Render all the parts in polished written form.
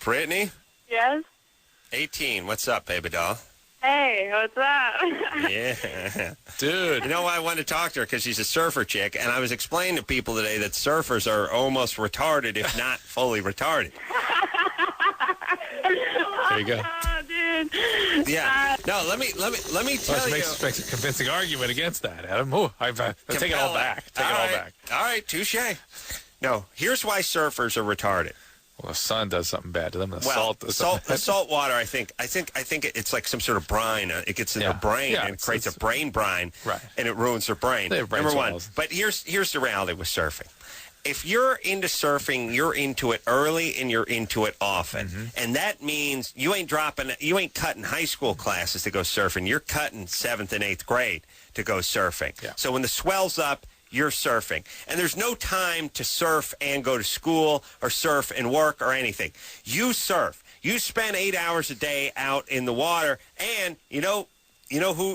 Brittany? Yes? 18. What's up, baby doll? Hey, what's up? Yeah. Dude. You know why I wanted to talk to her? Because she's a surfer chick, and I was explaining to people today that surfers are almost retarded, if not fully retarded. There you go. Oh, dude. Yeah. No, let me tell Well, you. makes a convincing argument against that, Adam. Oh, I take it all back. Take it all back. All right, touche. No, here's why surfers are retarded. Well, the sun does something bad to them. The salt water. I think it's like some sort of brine. It gets in their brain and it creates a brain brine, right? And it ruins their brain. They have brain Number swells. one. But here's the reality with surfing. If you're into surfing, you're into it early and you're into it often. Mm-hmm. And that means you ain't cutting high school classes to go surfing. You're cutting 7th and 8th grade to go surfing. Yeah. So when the swell's up, you're surfing. And there's no time to surf and go to school or surf and work or anything. You surf. You spend 8 hours a day out in the water, and you know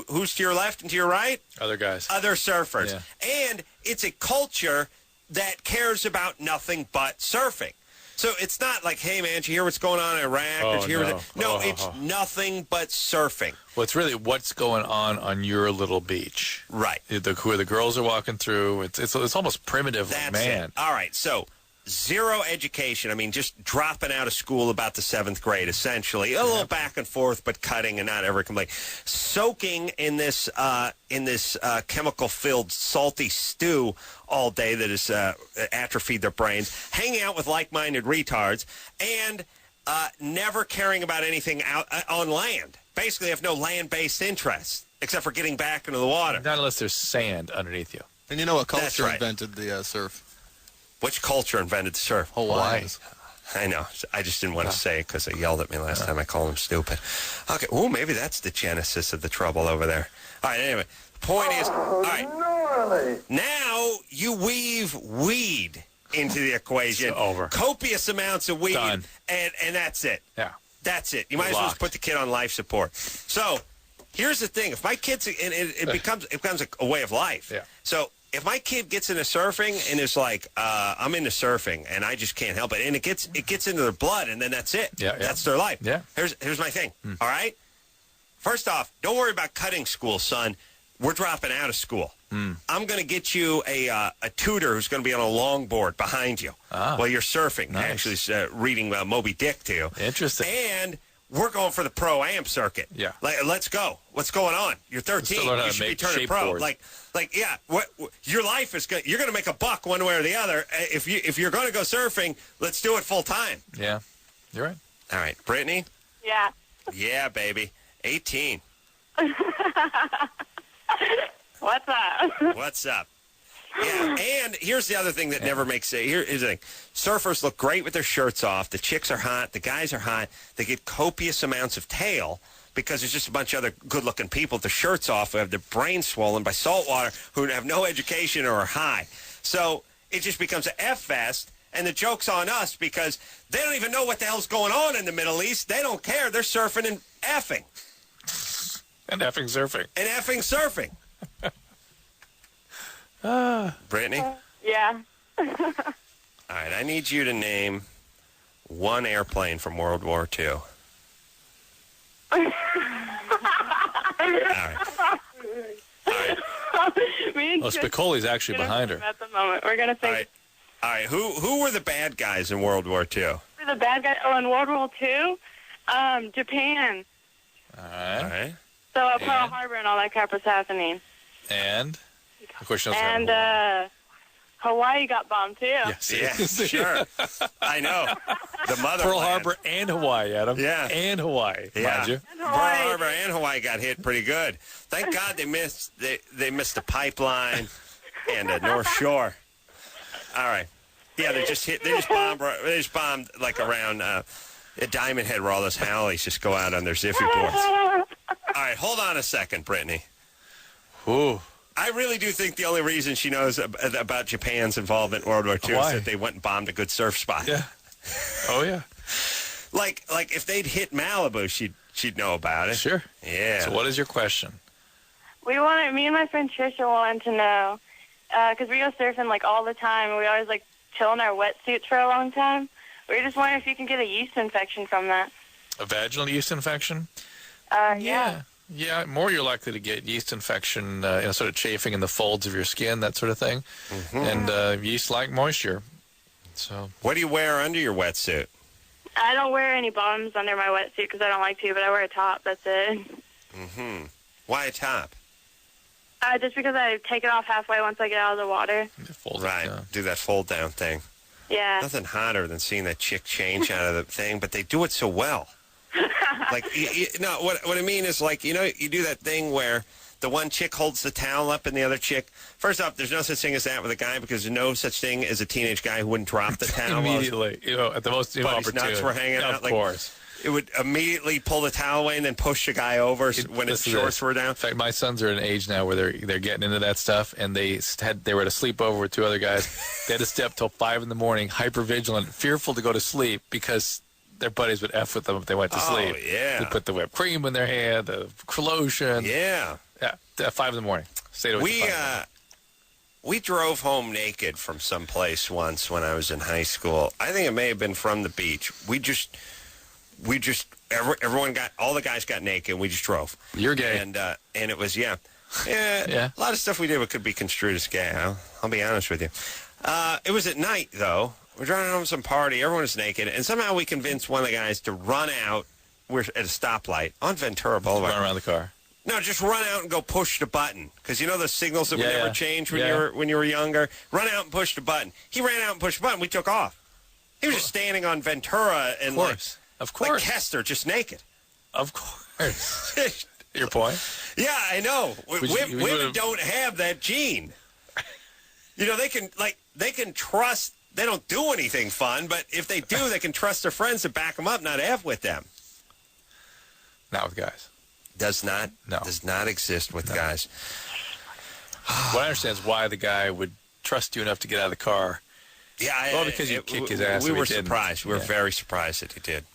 who's to your left and to your right? Other guys. Other surfers. Yeah. And it's a culture that cares about nothing but surfing. So it's not like, hey, man, did you hear what's going on in Iraq? It's nothing but surfing. Well, it's really what's going on your little beach. Right. Where the girls are walking through. It's almost primitive. That's man. it. All right, so zero education. I mean, just dropping out of school about the 7th grade, essentially. A little back and forth, but cutting and not ever complaining. Soaking in this chemical-filled salty stew all day that has atrophied their brains, hanging out with like-minded retards, and never caring about anything out on land. Basically, have no land-based interests, except for getting back into the water. Not unless there's sand underneath you. And you know what culture That's right. invented the surf? Which culture invented the surf? Hawaii. I know. I just didn't want to say it because they yelled at me last time I called them stupid. Okay. Oh, maybe that's the genesis of the trouble over there. All right. Anyway, the point is, all right. Now you weave weed into the equation. It's over. Copious amounts of weed. Done. And that's it. Yeah. That's it. You might as well just put the kid on life support. So here's the thing. If my kid's, and it becomes a way of life. Yeah. So if my kid gets into surfing and is like, I'm into surfing and I just can't help it, and it gets into their blood, and then that's it. Yeah. That's their life. Yeah. Here's my thing. All right. First off, don't worry about cutting school, son. We're dropping out of school. I'm going to get you a tutor who's going to be on a longboard behind you while you're surfing. Nice. Actually, reading Moby Dick to you. Interesting. And we're going for the pro-am circuit. Yeah. Let's go. What's going on? You're 13. You should be turning pro. Yeah. Your life is good. You're going to make a buck one way or the other. If you're going to go surfing, let's do it full time. Yeah. You're right. All right, Brittany. Yeah. Yeah, baby. 18. What's up? What's up? Yeah, and here's the other thing that never makes it. Here's the thing. Surfers look great with their shirts off. The chicks are hot. The guys are hot. They get copious amounts of tail because there's just a bunch of other good-looking people with their shirts off who have their brains swollen by salt water who have no education or are high. So it just becomes an F-fest, and the joke's on us because they don't even know what the hell's going on in the Middle East. They don't care. They're surfing and effing. And effing surfing. And effing surfing. Brittany? Yeah. All right, I need you to name one airplane from World War II. All right. Well, Spicoli's actually behind her. At the moment, we're gonna think. All right. Who were the bad guys in World War II? For the bad guy. Oh, in World War II, Japan. All right. So Pearl Harbor and all that crap was happening. And of course, Hawaii got bombed too. Yes. Yeah, sure. I know. The motherland. Pearl Harbor and Hawaii, Adam. Yeah. And Hawaii, mind you. Pearl Harbor and Hawaii got hit pretty good. Thank God they missed the pipeline and the North Shore. All right. Yeah, they just bombed like around Diamond Head where all those Hallies just go out on their zippy boards. All right, hold on a second, Brittany. Ooh. I really do think the only reason she knows about Japan's involvement in World War II is that they went and bombed a good surf spot. Yeah. Oh, yeah. Like if they'd hit Malibu, she'd know about it. Sure. Yeah. So what is your question? Me and my friend Trisha wanted to know, because we go surfing like all the time, and we always like chill in our wetsuits for a long time. we're just wondering if you can get a yeast infection from that. A vaginal yeast infection? Yeah. Yeah, more you're likely to get yeast infection, sort of chafing in the folds of your skin, that sort of thing. And yeast like moisture. So, What do you wear under your wetsuit? I don't wear any bottoms under my wetsuit because I don't like to, but I wear a top. That's it. Why a top? Just because I take it off halfway once I get out of the water. fold Right. it down. Do that fold down thing. Yeah. Nothing hotter than seeing that chick change out of the thing, but they do it so well. Like, no, what I mean is, like, you know, you do that thing where the one chick holds the towel up and the other chick. First off, there's no such thing as that with a guy because there's no such thing as a teenage guy who wouldn't drop the towel Immediately, at the most but his opportune. nuts were hanging out. Of Like, course. it would immediately pull the towel away and then push the guy over when his shorts were down. In fact, my sons are at an age now where they're getting into that stuff, and they were at a sleepover with two other guys. They had to stay up till 5 in the morning, hyper vigilant, fearful to go to sleep because their buddies would F with them if they went to sleep. Yeah. They put the whipped cream in their hand, the lotion. Yeah. Yeah, at 5 in the morning. Stayed awake till 5 in the morning. We drove home naked from someplace once when I was in high school. I think it may have been from the beach. Everyone all the guys got naked. And we just drove. You're gay. And it was, yeah. Yeah. A lot of stuff we did could be construed as gay. I'll be honest with you. It was at night, though. We're driving home some party. Everyone was naked. And somehow we convinced one of the guys to run out. We're at a stoplight on Ventura Boulevard. Run around the car. No, just run out and go push the button. Because you know the signals that would never change when Yeah. you were younger? Run out and push the button. He ran out and pushed the button. We took off. He was just standing on Ventura and Of course. like Kester, just naked. Of course. Your point? Yeah, I know. Women would've- don't have that gene. You know, they can trust. They don't do anything fun, but if they do, they can trust their friends to back them up, not F with them. Not with guys. Does not exist with guys. What I understand is why the guy would trust you enough to get out of the car. Yeah, Well, because you kicked his ass. We if he were didn't. surprised. We were very surprised that he did.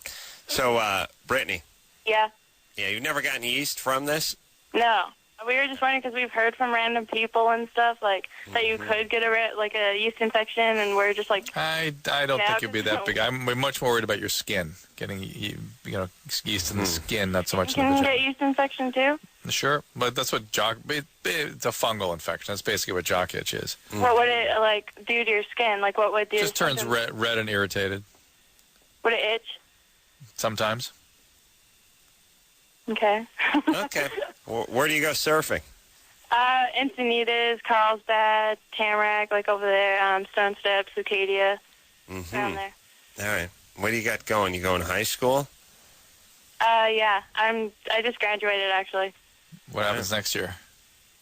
So, Brittany, Yeah. you've never gotten yeast from this? No. We were just wondering because we've heard from random people and stuff like that you could get a yeast infection, and we're just like, I don't think it'd be that big. I'm much more worried about your skin getting yeast in the skin, not so much in the can you vagina. get yeast infection too? Sure, but that's what it's a fungal infection. That's basically what jock itch is. What would it do to your skin? Like what would do? Just turns red and irritated Would it itch? sometimes. Okay. Okay. Where do you go surfing? Encinitas, Carlsbad, Tamarack, like over there, Stone Steps, Lucadia, around there. All right. What do you got going? You going to high school? Yeah. I just graduated actually. What happens next year?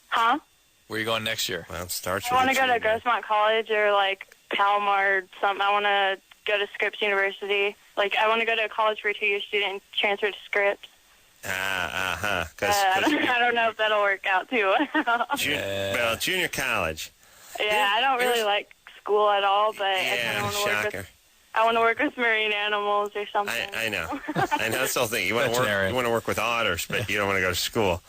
Huh? Where are you going next year? Well, it starts I want to with go to Grossmont College or like Palomar or something. I want to go to Scripps University. Like I want to go to a college for a 2-year student and transfer to Scripps. I don't know if that'll work out too. junior college. Yeah, I don't really like school at all, but Yeah, shocker. I want to work with marine animals or something. I know. I know that's the whole thing. You want to work with otters, but you don't want to go to school.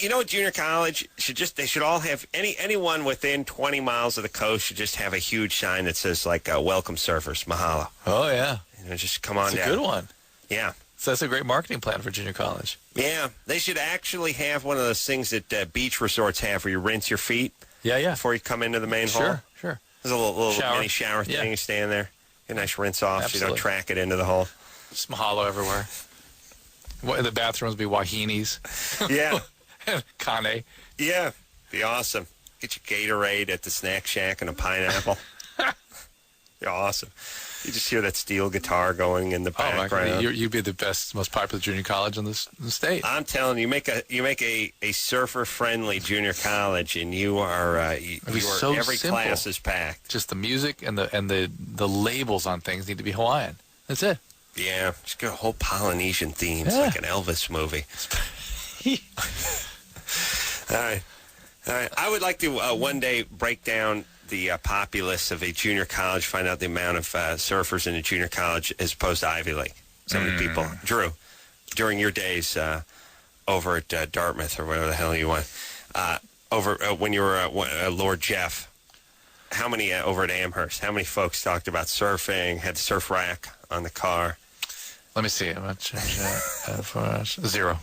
You know what? Junior college they should all have anyone within 20 miles of the coast should just have a huge sign that says like "Welcome surfers, mahalo." Oh yeah, just come on it's down. a good one. Yeah. So that's a great marketing plan for junior college. Yeah, they should actually have one of those things that beach resorts have where you rinse your feet. Yeah. Before you come into the main hall. Sure. There's a little Shower. mini shower thing. Yeah. You stand there. Get a nice rinse off so you don't Absolutely. track it into the hole. Just mahalo everywhere. The bathrooms be wahinis. Yeah. Kane. Yeah. Be awesome. Get your Gatorade at the snack shack and a pineapple. You're awesome. You just hear that steel guitar going in the background. You'd be the best, most popular junior college in the state. I'm telling you, you make a surfer friendly junior college, and you are so every simple. class is packed. Just the music and the labels on things need to be Hawaiian. That's it. Yeah, just got a whole Polynesian theme. It's Yeah. like an Elvis movie. All right. I would like to one day break down the populace of a junior college, find out the amount of surfers in a junior college as opposed to Ivy League. So many people. Drew, during your days over at Dartmouth or whatever the hell you went, when you were Lord Jeff, how many over at Amherst? How many folks talked about surfing? Had the surf rack on the car? Let me see. I'm going to change that for us. 0.